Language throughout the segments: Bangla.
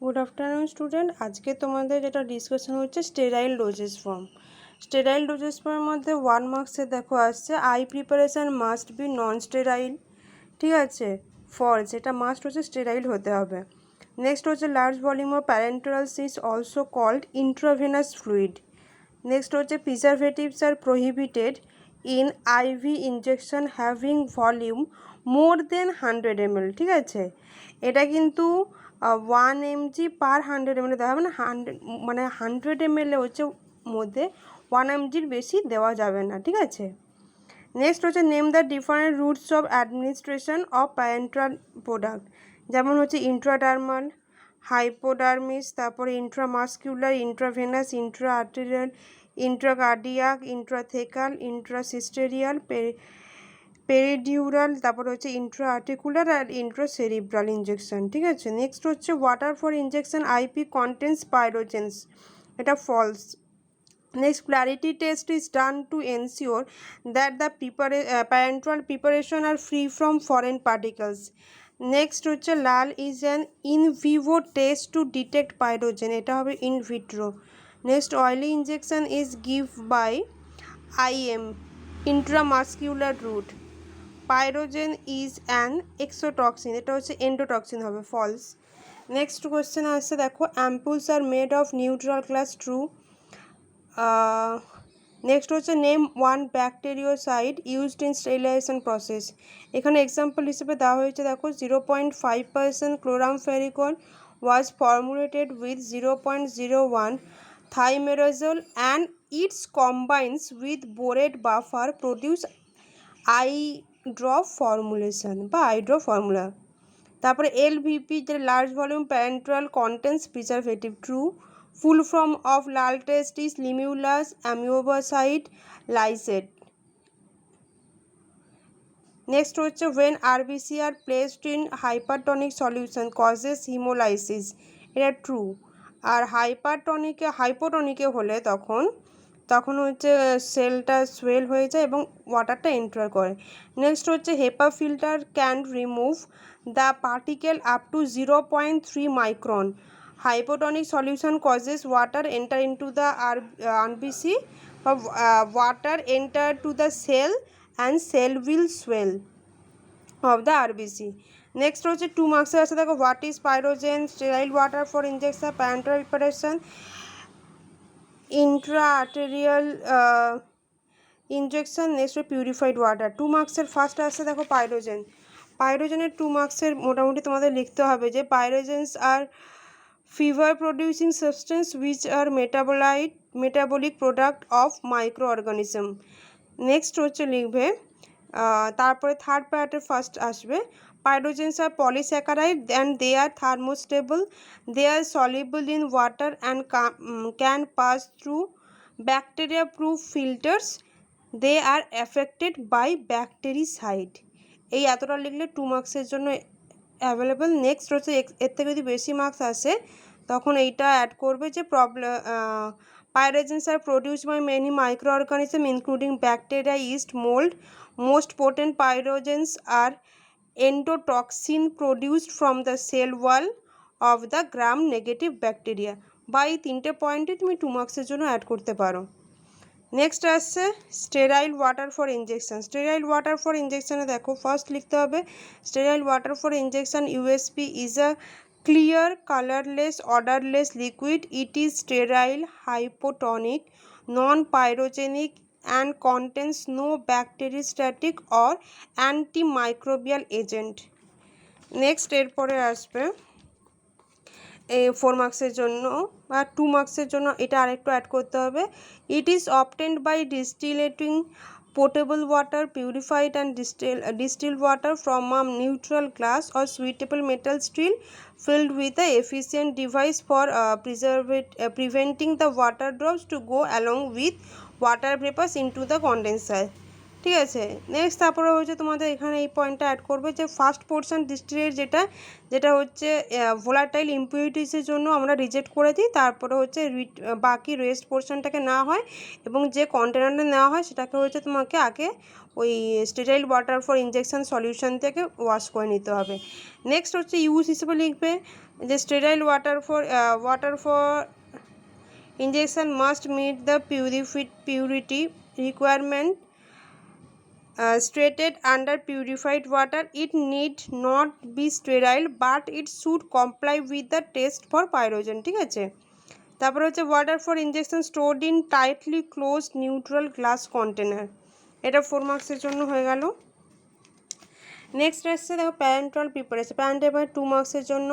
Good afternoon student. আজকে তোমাদের যেটা ডিসকাশন হচ্ছে sterile doses form. Sterile doses ফর্মের মধ্যে 1 মার্কসে দেখো আসছে I preparation must be non sterile, ঠিক আছে, ফলস, এটা মাস্ট হচ্ছে স্টেরাইল হতে হবে। নেক্সট হচ্ছে large volume of parentals is also called intravenous fluid. Next হচ্ছে preservatives are prohibited in IV injection having volume more than 100 ml, ঠিক আছে। এটা কিন্তু 1 mg পার 100 ml দেওয়া হবে না, 100 ml হচ্ছে মধ্যে 1 mgর বেশি দেওয়া যাবে না, ঠিক আছে। নেক্সট হচ্ছে name the different routes of administration of parenteral product, যেমন হচ্ছে ইন্ট্রাডার্মাল, হাইপোডার্মিস, তারপরে intramuscular, intravenous, intra arterial, intracardiac, intrathecal, intracisternal, peridural, তারপরে হচ্ছে ইন্ট্রা আর্টিকুলার আর ইন্ট্রাসেরিব্রাল ইঞ্জেকশন, ঠিক আছে। নেক্সট হচ্ছে water for injection IP contains pyrogens, এটা false. Next, clarity test is done to ensure that the parenteral preparation are free from foreign particles. Next হচ্ছে লাল is an in vivo test to detect pyrogen, এটা হবে in vitro. Next, oily injection is give by IM, intramuscular route. Pyrogen is an exotoxin, এটা হচ্ছে endotoxin হবে, false. Next question আসছে দেখো ampoules are made of neutral class, true. Next হচ্ছে name one bacteriocide used in sterilization process. এখানে এক্সাম্পল হিসেবে দেওয়া হয়েছে দেখো 0.5% chloramphenicol was formulated with 0.01 thimerosal and it's combines with borate buffer produce eye drop formulation বা আই ড্রপ ফর্মুলা। তারপরে LVP যেটা large volume parenteral contents preservative, true. Full form of LAL test is limulus amoebocyte lysate. Next হচ্ছে when RBC are placed in hypertonic solution causes hemolysis, এটা ট্রু। আর হাইপোটনিকে হলে তখন হচ্ছে সেলটা সোয়েল হয়ে যায় এবং ওয়াটারটা এন্টার করে। নেক্সট হচ্ছে HEPA filter can remove the particle up to 0.3 micron. Hypotonic solution causes water enter into the RBC, water enter to the cell and cell will swell of the RBC. Next হচ্ছে 2 মার্কসের আছে দেখো what is pyrogen, sterile water for injection, parental preparation, Intra arterial injection. Next purified water. 2 মার্কসের ফার্স্ট আসছে দেখো পাইরোজেনের 2 মার্কসের মোটামুটি তোমাদের লিখতে হবে যে পাইরোজেন্স আর fever producing substance which are metabolic product of microorganism. Next হচ্ছে লিখবে তারপরে থার্ড প্যারাটের ফার্স্ট আসবে pyrogens are polysaccharide and they are thermostable, they are soluble in water and can pass through bacteria proof filters, they are affected by bactericide. এই এতটা লিখলে 2 মার্কসের জন্য অ্যাভেলেবল। নেক্সট হচ্ছে এর থেকে যদি বেশি মার্কস আসে তখন এইটা অ্যাড করবে যে pyrogens are produced by many microorganisms including bacteria, yeast, mold. Most potent pyrogens are endotoxin produced from the cell wall of the gram negative bacteria. বা এই 3টে পয়েন্টে তুমি 2 মার্কসের জন্য অ্যাড করতে পারো। নেক্সট আসছে sterile water for injection. Sterile water for ইনজেকশনে দেখো ফার্স্ট লিখতে হবে sterile water for injection USP is a clear colorless odorless liquid. It is sterile, hypotonic, non-pyrogenic and contains no bacteriostatic or antimicrobial agent. Next এরপরে আসবে 4 মার্কসের জন্য বা 2 মার্কসের জন্য এটা আরেকটু অ্যাড করতে হবে it is obtained by distillating potable water, purified and distilled water from a neutral glass or suitable metal still filled with an efficient device for preventing the water drops to go along with water vapors into the condenser, ঠিক আছে। নেক্সট তারপরে হচ্ছে তোমাদের এখানে এই পয়েন্টটা অ্যাড করবে যে ফার্স্ট পোর্শন ডিস্টিলেট যেটা হচ্ছে ভোলাটাইল ইম্পিউরিটিসের জন্য আমরা রিজেক্ট করে দিই, তারপরে হচ্ছে বাকি রেস্ট পোর্শনটাকে নেওয়া হয় এবং যে কন্টেনারটা নেওয়া হয় সেটাকে হচ্ছে তোমাকে আগে ওই sterile water for injection solution থেকে ওয়াশ করে নিতে হবে। নেক্সট হচ্ছে ইউজ হিসেবে লিখবে The sterile water for injection must meet the purity requirement stated under purified water. It need not be sterile but it should comply with the test for pyrogen. ঠিক আছে, তারপর হচ্ছে water for injection stored in tightly closed neutral glass container, এটা 4 মার্কসের জন্য হয়ে গেল। নেক্সট আসছে দেখো প্যারেন্টাল প্রিপারেশন, প্যারেন্টাল 2 মার্কসের জন্য।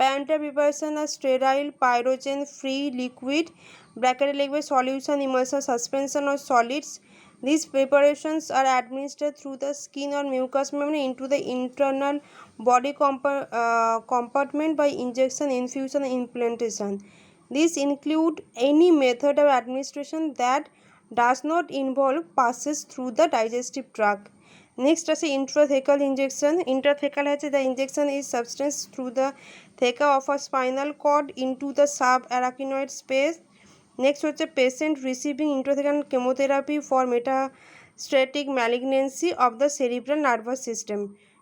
প্যারেন্টাল প্রিপারেশন আর স্টেরাইল পাইরোজেন ফ্রি লিকুইড ব্র্যাকেটে লিখবে solution immersion suspension or solids. These preparations are administered through the skin or mucous membrane into the internal body compartment by injection, infusion, and implantation. These include any method of administration that does not involve passes through the digestive tract. Next is intrathecal injection. Intrathecal has the injection is substance through the theca of a spinal cord into the subarachnoid space. Next হচ্ছে patient receiving intrathecal chemotherapy for metastatic malignancy of the cerebral nervous system.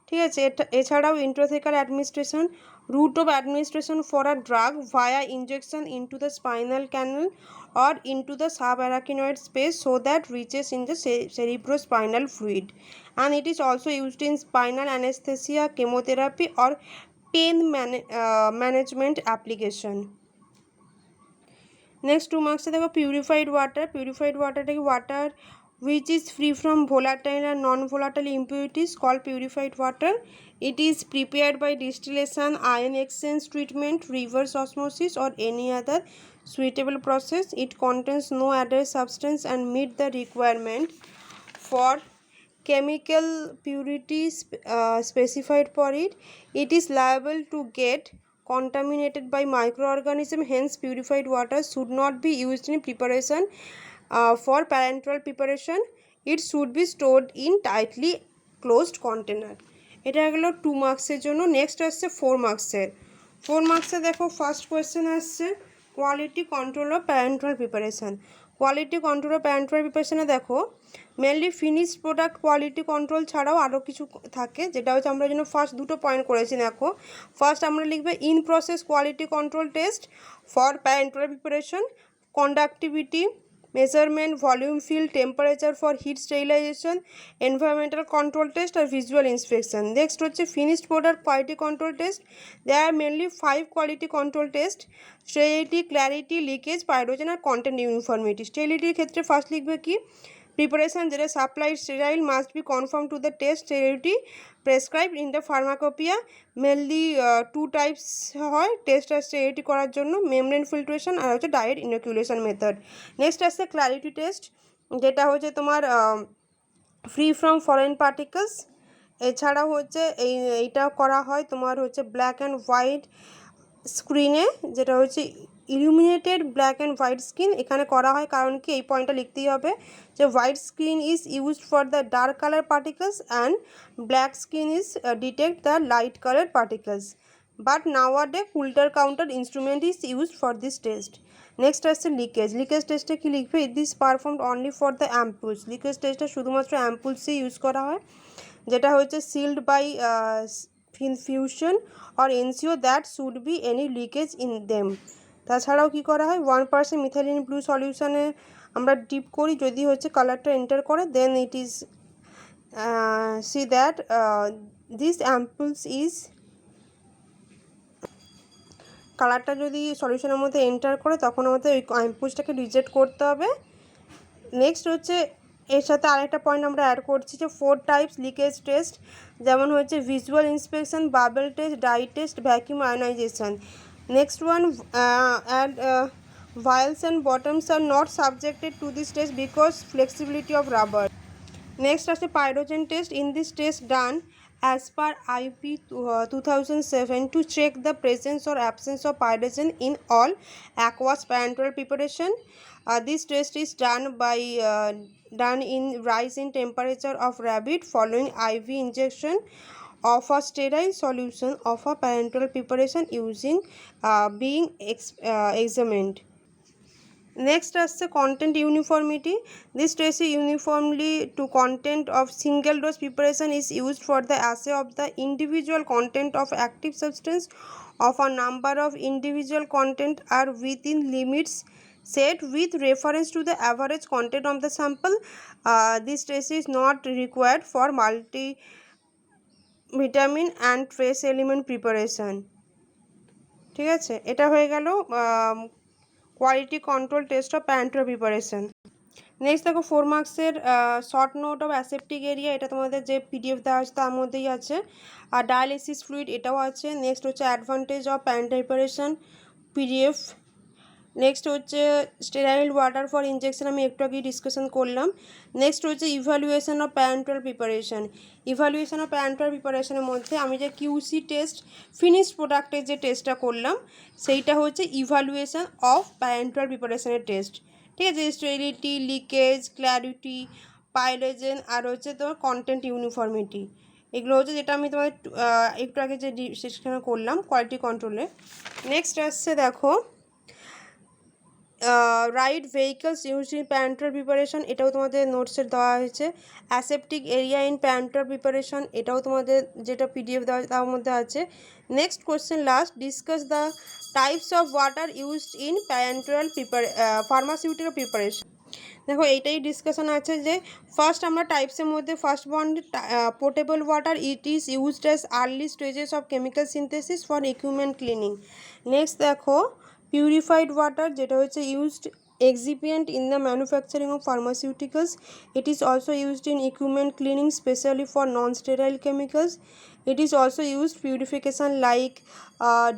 ঠিক আছে, এছাড়াও intrathecal administration, route of administration for a drug via injection into the spinal canal or into the subarachnoid space so that reaches in the cerebrospinal fluid, and it is also used in spinal anesthesia, chemotherapy or pain management application. Next 2 marks से देखो प्यूरिफाइड वाटर, प्यूरिफाइड वाटर है water which is free from volatile and non-volatile impurities called purified water. It is prepared by distillation, ion exchange treatment, reverse osmosis or any other suitable process. It contains no added substance and meet the requirement for chemical purity specified for it. It is liable to get contaminated by microorganisms, hence purified water should not be used in preparation for parenteral preparation. It should be stored in tightly closed container. এটা গেলো 2 মার্কসের জন্য। নেক্সট আসছে 4 মার্কসের। 4 মার্কসে দেখো ফার্স্ট কোয়েশ্চেন আসছে quality control of parenteral preparation. Quality control of parenteral প্রিপারেশনে দেখো mainly finished product quality control ছাড়াও আরও কিছু থাকে, যেটা হচ্ছে আমরা জন্য ফার্স্ট দুটো পয়েন্ট করেছি। দেখো ফার্স্ট আমরা লিখবে in process quality control test for parental preparation, conductivity measurement, volume fill, temperature for heat sterilization, environmental control test or visual inspection. Next হচ্ছে finished product quality control test. There are mainly 5 quality control tests: sterility, clarity, leakage, pyrogen R content uniformity. Sterility ক্ষেত্রে ফার্স্ট লিখবে কি preparation যেটা supplied sterile must be conformed to the test sterility prescribed in the pharmacopoeia. Mainly 2 types হয় টেস্ট আর sterility করার জন্য, মেমব্রেন ফিল্ট্রেশন আর হচ্ছে ডাইরেক্ট ইনোকুলেশন মেথড। নেক্সট আসছে ক্ল্যারিটি টেস্ট, যেটা হচ্ছে তোমার ফ্রি ফ্রম ফরেন পার্টিকেলস। এছাড়াও হচ্ছে এইটা করা হয় তোমার হচ্ছে ব্ল্যাক অ্যান্ড হোয়াইট স্ক্রিনে, যেটা হচ্ছে illuminated black and white screen এখানে করা হয়, কারণ কি এই পয়েন্টটা লিখতেই হবে যে white screen is used for the dark colour particles and black screen is detect the light colour particles, but nowadays coulter counter instrument is used for this test. Next আসছে লিকেজ। লিকেজ টেস্টে কি লিখবে this performed only for the ampoules. Leakage টেস্টটা শুধুমাত্র অ্যাম্পুলসে ইউজ করা হয়, যেটা হচ্ছে sealed by infusion or ensure that should be any leakage in them. তাছাড়াও কী করা হয় 1% মিথাইলিন ব্লু সলিউশনে আমরা ডিপ করি, যদি হচ্ছে কালারটা এন্টার করে then it is see that this ampoules is কালারটা যদি সলিউশনের মধ্যে এন্টার করে তখন আমাদের ওই অ্যাম্পুলসটাকে রিজেক্ট করতে হবে। নেক্সট হচ্ছে এর সাথে আরেকটা পয়েন্ট আমরা অ্যাড করছি যে 4 টাইপস লিকেজ টেস্ট, যেমন হচ্ছে visual inspection, bubble test, dye test, vacuum ionization. Next one, vials and bottoms are not subjected to this test because flexibility of rubber. Next is the pyrogen test. In this test done as per IP 2007 to check the presence or absence of pyrogen in all aqueous parenteral preparation. This test is done in rise in temperature of rabbit following IV injection of a sterile solution of a parenteral preparation using being examined. Next আসছে কন্টেন্ট ইউনিফর্মিটি। দিস ট্রেসি uniformly to content of single dose preparation is used for the assay of the individual content of active substance of a number of individual content are within limits set with reference to the average content of the sample. This test is not required for multivitamin and trace element preparation. ঠিক আছে, এটা হয়ে গেল quality control test of parenteral preparation. Next দেখো 4 মার্কসের short note of aseptic area, এটা তোমাদের যে পিডিএফ দেওয়া আছে তার মধ্যেই আছে। আর ডায়ালিসিস ফ্লুইড এটাও আছে। নেক্সট হচ্ছে advantage of parenteral preparation PDF. Next হচ্ছে স্টেরাইল ওয়াটার ফর ইনজেকশন, আমি একটু আগেই ডিসকাশন করলাম। নেক্সট হচ্ছে evaluation of parenteral preparation. Evaluation of parenteral প্রিপারেশনের মধ্যে আমি যে কিউসি টেস্ট ফিনিশড প্রোডাক্টের যে টেস্টটা করলাম সেইটা হচ্ছে ইভ্যালুয়েশন অফ প্যারেন্টাল প্রিপারেশনের টেস্ট। ঠিক আছে, স্টেরিলিটি, লিকেজ, ক্ল্যারিটি, পাইলোজেন আর হচ্ছে তোমার কন্টেন্ট ইউনিফর্মিটি, এগুলো হচ্ছে যেটা আমি তোমার একটু আগে যে ডিসকাশন করলাম কোয়ালিটি কন্ট্রোলে। নেক্সট আসছে দেখো ride vehicles use in parental preparation, এটাও তোমাদের নোটসের দেওয়া হয়েছে। Aseptic area in parental preparation, এটাও তোমাদের যেটা পিডিএফ দেওয়া তার মধ্যে আছে। Next question last, discuss the types of water used in parental pharmaceutical preparation. দেখো এইটাই ডিসকাশন আছে যে ফার্স্ট আমরা টাইপসের মধ্যে first one portable water, it is used as early stages of chemical synthesis for equipment cleaning. Next দেখো পিউরিফাইড ওয়াটার, যেটা হচ্ছে used excipient in the manufacturing of pharmaceuticals. It is also used in equipment cleaning, specially for non-sterile chemicals. It is also used purification like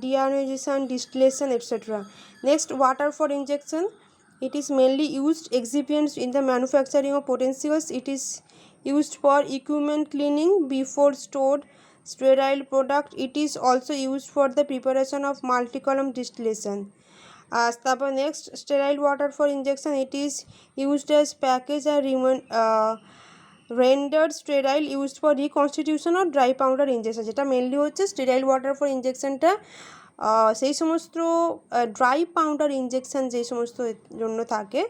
deionization, distillation, etc. Next, water for injection. It is mainly used excipients in the manufacturing of potentials. It is used for equipment cleaning before stored sterile product. It is also used for the preparation of multi-column distillation. তারপর next sterile water for injection, it is used as package আর rendered sterile used for reconstitution or dry powder injection. যেটা মেনলি হচ্ছে স্টেরাইল ওয়াটার ফর ইনজেকশনটা সেই সমস্ত ড্রাই পাউডার ইনজেকশন যেই সমস্ত জন্য থাকে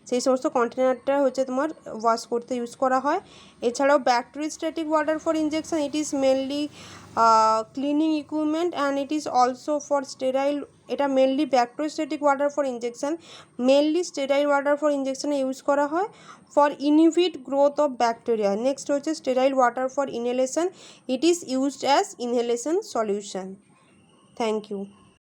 সেই সমস্ত কন্টেনারটা হচ্ছে তোমার ওয়াশ করতে ইউজ করা হয়। এছাড়াও bacteriostatic water for injection, it is mainly cleaning equipment and it is also for sterile. এটা mainly bacteriostatic water for injection, mainly sterile water for ইনজেকশনে ইউজ করা হয় for inhibit growth of bacteria. Next হচ্ছে sterile water for inhalation, it is used as inhalation solution. Thank you.